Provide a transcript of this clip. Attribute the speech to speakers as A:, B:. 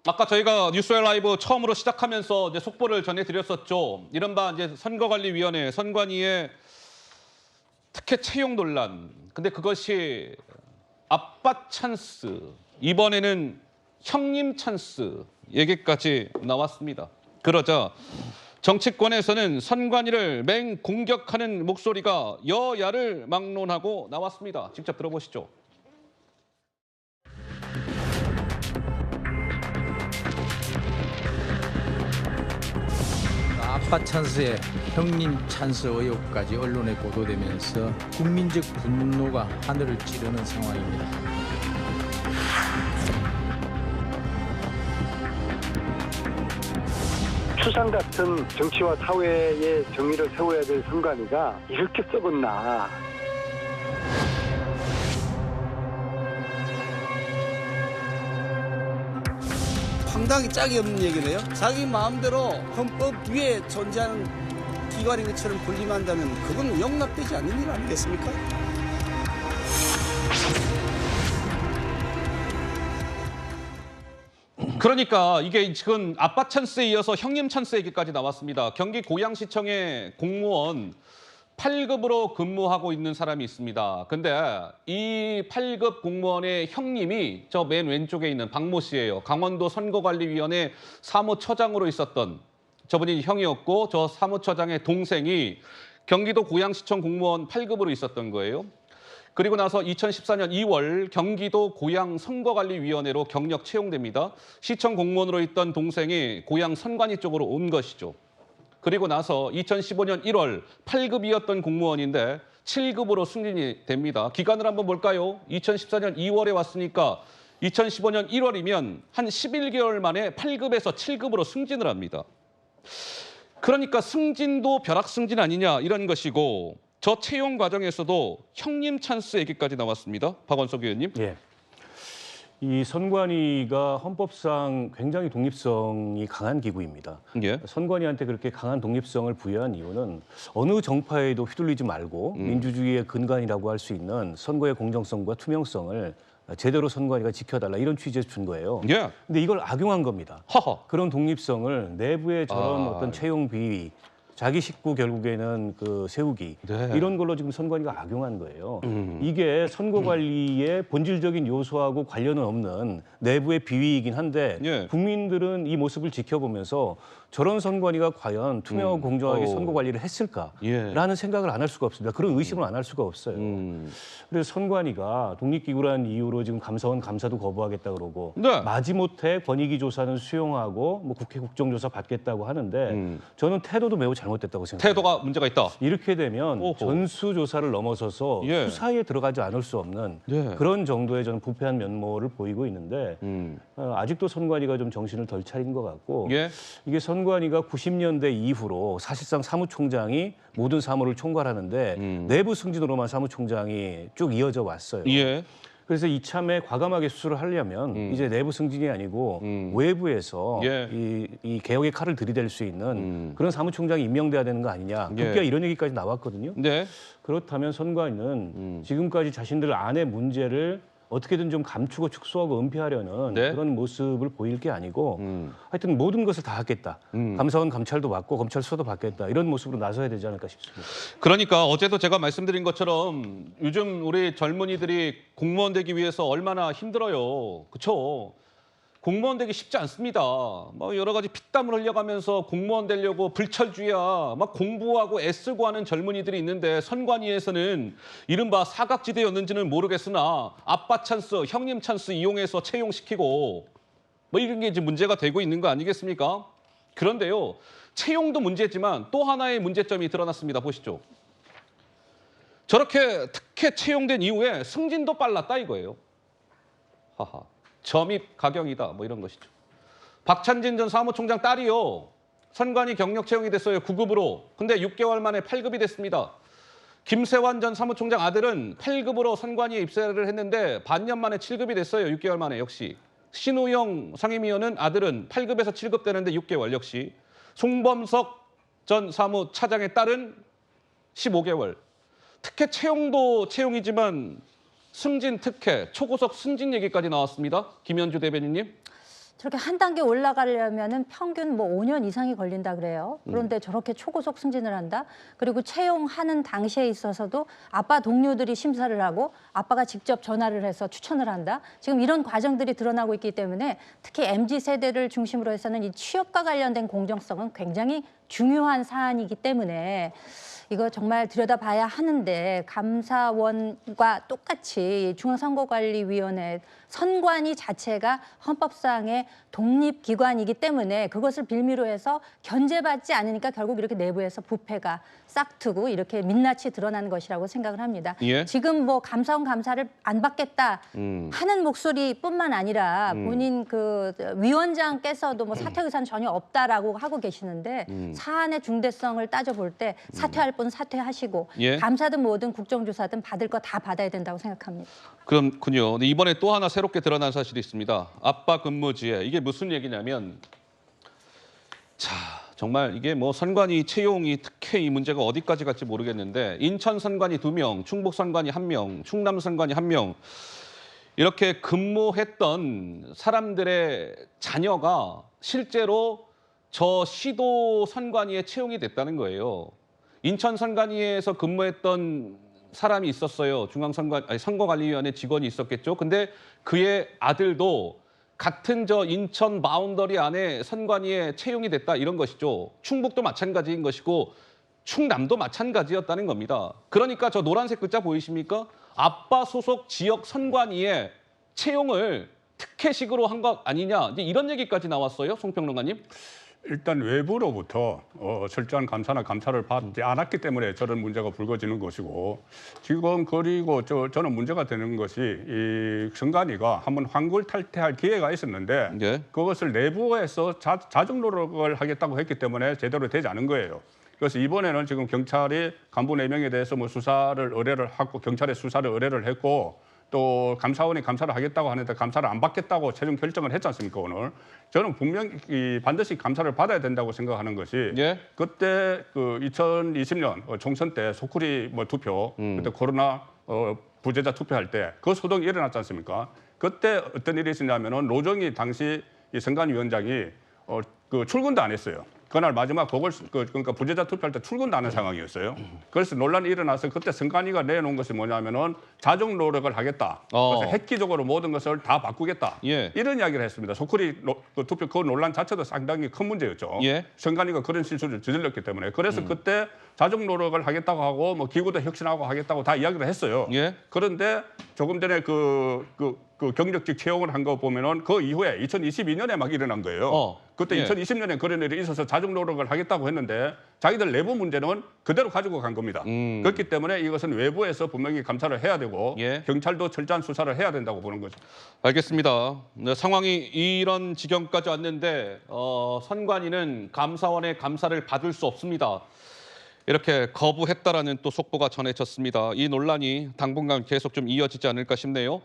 A: 아까 저희가 뉴스웨어 라이브 처음으로 시작하면서 이제 속보를 전해드렸었죠. 이른바 이제 선거관리위원회 선관위의 특혜 채용 논란. 근데 그것이 아빠 찬스, 이번에는 형님 찬스 얘기까지 나왔습니다. 그러자 정치권에서는 선관위를 맹공격하는 목소리가 여야를 막론하고 나왔습니다. 직접 들어보시죠.
B: 아빠 찬스에 형님 찬스 의혹까지 언론에 보도되면서 국민적 분노가 하늘을 찌르는 상황입니다.
C: 추상 같은 정치와 사회의 정의를 세워야 될 선관위가 이렇게 썩었나.
D: 상당히 짝이 없는 얘기네요. 자기 마음대로 헌법 위에 존재하는 기관인 것처럼 군림한다면 그건 용납되지 않는 일 아니겠습니까?
A: 그러니까 이게 지금 아빠 찬스에 이어서 형님 찬스 얘기까지 나왔습니다. 경기 고양시청의 공무원 8급으로 근무하고 있는 사람이 있습니다. 근데 이 8급 공무원의 형님이 저 맨 왼쪽에 있는 박모 씨예요. 강원도 선거관리위원회 사무처장으로 있었던 저분이 형이었고 저 사무처장의 동생이 경기도 고양시청 공무원 8급으로 있었던 거예요. 그리고 나서 2014년 2월 경기도 고양선거관리위원회로 경력 채용됩니다. 시청 공무원으로 있던 동생이 고양 선관위 쪽으로 온 것이죠. 그리고 나서 2015년 1월 8급이었던 공무원인데 7급으로 승진이 됩니다. 기간을 한번 볼까요? 2014년 2월에 왔으니까 2015년 1월이면 한 11개월 만에 8급에서 7급으로 승진을 합니다. 그러니까 승진도 벼락승진 아니냐 이런 것이고 저 채용 과정에서도 형님 찬스 얘기까지 나왔습니다. 박원석 의원님.
E: 예. 이 선관위가 헌법상 굉장히 독립성이 강한 기구입니다.
A: 예.
E: 선관위한테 그렇게 강한 독립성을 부여한 이유는 어느 정파에도 휘둘리지 말고 민주주의의 근간이라고 할 수 있는 선거의 공정성과 투명성을 제대로 선관위가 지켜달라 이런 취지에서 준 거예요.
A: 예.
E: 근데 이걸 악용한 겁니다.
A: 하하.
E: 그런 독립성을 내부의 저런 어떤 채용 비위, 자기 식구 결국에는 그 세우기
A: 네.
E: 이런 걸로 지금 선관위가 악용한 거예요. 이게 선거 관리의 본질적인 요소하고 관련은 없는 내부의 비위이긴 한데
A: 예.
E: 국민들은 이 모습을 지켜보면서 저런 선관위가 과연 투명하고 공정하게 선거 관리를 했을까라는
A: 예.
E: 생각을 안 할 수가 없습니다. 그런 의심을 안 할 수가 없어요. 그래서 선관위가 독립기구라는 이유로 지금 감사원 감사도 거부하겠다 그러고
A: 네.
E: 마지못해 권익위 조사는 수용하고 뭐 국회 국정조사 받겠다고 하는데 저는 태도도 매우 잘못됐다고 생각합니다.
A: 태도가 문제가 있다.
E: 이렇게 되면
A: 오호.
E: 전수조사를 넘어서서
A: 예.
E: 수사에 들어가지 않을 수 없는
A: 예.
E: 그런 정도의 저는 부패한 면모를 보이고 있는데 아직도 선관위가 좀 정신을 덜 차린 것 같고
A: 예.
E: 이게 선관위가 90년대 이후로 사실상 사무총장이 모든 사무를 총괄하는데 내부 승진으로만 사무총장이 쭉 이어져 왔어요.
A: 예.
E: 그래서 이참에 과감하게 수술을 하려면 이제 내부 승진이 아니고 외부에서
A: 예.
E: 이 개혁의 칼을 들이댈 수 있는 그런 사무총장이 임명돼야 되는 거 아니냐.
A: 예.
E: 국회가 이런 얘기까지 나왔거든요.
A: 네.
E: 그렇다면 선관위는 지금까지 자신들 안의 문제를 어떻게든 좀 감추고 축소하고 은폐하려는
A: 네.
E: 그런 모습을 보일 게 아니고 하여튼 모든 것을 다 하겠다. 감사원 감찰도 받고 검찰 수사도 받겠다. 이런 모습으로 나서야 되지 않을까 싶습니다.
A: 그러니까 어제도 제가 말씀드린 것처럼 요즘 우리 젊은이들이 공무원 되기 위해서 얼마나 힘들어요. 그렇죠? 공무원 되기 쉽지 않습니다. 뭐 여러 가지 피땀을 흘려가면서 공무원 되려고 불철주야 막 공부하고 애쓰고 하는 젊은이들이 있는데 선관위에서는 이른바 사각지대였는지는 모르겠으나 아빠 찬스, 형님 찬스 이용해서 채용시키고 뭐 이런 게 이제 문제가 되고 있는 거 아니겠습니까? 그런데요. 채용도 문제지만 또 하나의 문제점이 드러났습니다. 보시죠. 저렇게 특혜 채용된 이후에 승진도 빨랐다 이거예요. 하하. 점입 가경이다 뭐 이런 것이죠. 박찬진 전 사무총장 딸이요. 선관위 경력 채용이 됐어요. 9급으로. 근데 6개월 만에 8급이 됐습니다. 김세환 전 사무총장 아들은 8급으로 선관위에 입사를 했는데 반년 만에 7급이 됐어요. 6개월 만에 역시. 신우영 상임위원은 아들은 8급에서 7급 되는데 6개월 역시. 송범석 전 사무차장의 딸은 15개월. 특혜 채용도 채용이지만 승진 특혜, 초고속 승진 얘기까지 나왔습니다. 김현주 대변인님.
F: 저렇게 한 단계 올라가려면은 평균 뭐 5년 이상이 걸린다 그래요. 그런데 저렇게 초고속 승진을 한다. 그리고 채용하는 당시에 있어서도 아빠 동료들이 심사를 하고 아빠가 직접 전화를 해서 추천을 한다. 지금 이런 과정들이 드러나고 있기 때문에 특히 MZ 세대를 중심으로 해서는 이 취업과 관련된 공정성은 굉장히 중요한 사안이기 때문에 이거 정말 들여다봐야 하는데 감사원과 똑같이 중앙선거관리위원회 선관위 자체가 헌법상의 독립기관이기 때문에 그것을 빌미로 해서 견제받지 않으니까 결국 이렇게 내부에서 부패가 싹트고 이렇게 민낯이 드러나는 것이라고 생각을 합니다.
A: 예.
F: 지금 뭐 감사원 감사를 안 받겠다 하는 목소리뿐만 아니라 본인 그 위원장께서도 뭐 사퇴 의사는 전혀 없다라고 하고 계시는데 사안의 중대성을 따져볼 때 사퇴할 분 사퇴하시고
A: 예.
F: 감사든 뭐든 국정조사든 받을 거 다 받아야 된다고 생각합니다.
A: 그렇군요. 근데 이번에 또 하나 새롭게 드러난 사실이 있습니다. 아빠 근무지에 이게 무슨 얘기냐면 자 정말 이게 뭐 선관위 채용이 특혜 이 문제가 어디까지 갈지 모르겠는데 인천 선관위 2명, 충북 선관위 1명, 충남 선관위 1명 이렇게 근무했던 사람들의 자녀가 실제로 저 시도 선관위에 채용이 됐다는 거예요. 인천 선관위에서 근무했던 사람이 있었어요. 선거관리위원회 직원이 있었겠죠. 근데 그의 아들도 같은 저 인천 바운더리 안에 선관위에 채용이 됐다 이런 것이죠. 충북도 마찬가지인 것이고 충남도 마찬가지였다는 겁니다. 그러니까 저 노란색 글자 보이십니까? 아빠 소속 지역 선관위에 채용을 특혜식으로 한 것 아니냐. 이제 이런 얘기까지 나왔어요. 송평론가님.
G: 일단 외부로부터 철저한 감사나 감찰을 받지 않았기 때문에 저런 문제가 불거지는 것이고 지금 그리고 저는 문제가 되는 것이 이 선관위가 한번 환골 탈퇴할 기회가 있었는데
A: 예.
G: 그것을 내부에서 자정 노력을 하겠다고 했기 때문에 제대로 되지 않은 거예요. 그래서 이번에는 지금 경찰이 간부 4명에 대해서 뭐 수사를 의뢰를 하고 경찰에 수사를 의뢰를 했고 또 감사원이 감사를 하겠다고 하는데 감사를 안 받겠다고 최종 결정을 했지 않습니까 오늘. 저는 분명히 반드시 감사를 받아야 된다고 생각하는 것이
A: 예.
G: 그때 그 2020년 총선 때 소쿠리 뭐 투표 그때 코로나 부재자 투표할 때 그 소동이 일어났지 않습니까? 그때 어떤 일이 있었냐면은 노정희 당시 이 선관위원장이 그 출근도 안 했어요. 그날 마지막 그러니까 부재자 투표할 때 출근도 안 한 상황이었어요. 그래서 논란이 일어나서 그때 선관위가 내놓은 것이 뭐냐면은 자정 노력을 하겠다. 그래서 획기적으로 모든 것을 다 바꾸겠다.
A: 예.
G: 이런 이야기를 했습니다. 소쿠리 투표 그 논란 자체도 상당히 큰 문제였죠.
A: 예.
G: 선관위가 그런 실수를 저질렀기 때문에. 그래서 그때 자정 노력을 하겠다고 하고 뭐 기구도 혁신하고 하겠다고 다 이야기를 했어요.
A: 예.
G: 그런데 조금 전에 그 경력직 채용을 한 거 보면은 그 이후에 2022년에 막 일어난 거예요. 그때
A: 예.
G: 2020년에 그런 일이 있어서 자정 노력을 하겠다고 했는데 자기들 내부 문제는 그대로 가지고 간 겁니다. 그렇기 때문에 이것은 외부에서 분명히 감사를 해야 되고
A: 예.
G: 경찰도 철저한 수사를 해야 된다고 보는 거죠.
A: 알겠습니다. 네, 상황이 이런 지경까지 왔는데 선관위는 감사원의 감사를 받을 수 없습니다. 이렇게 거부했다라는 또 속보가 전해졌습니다. 이 논란이 당분간 계속 좀 이어지지 않을까 싶네요.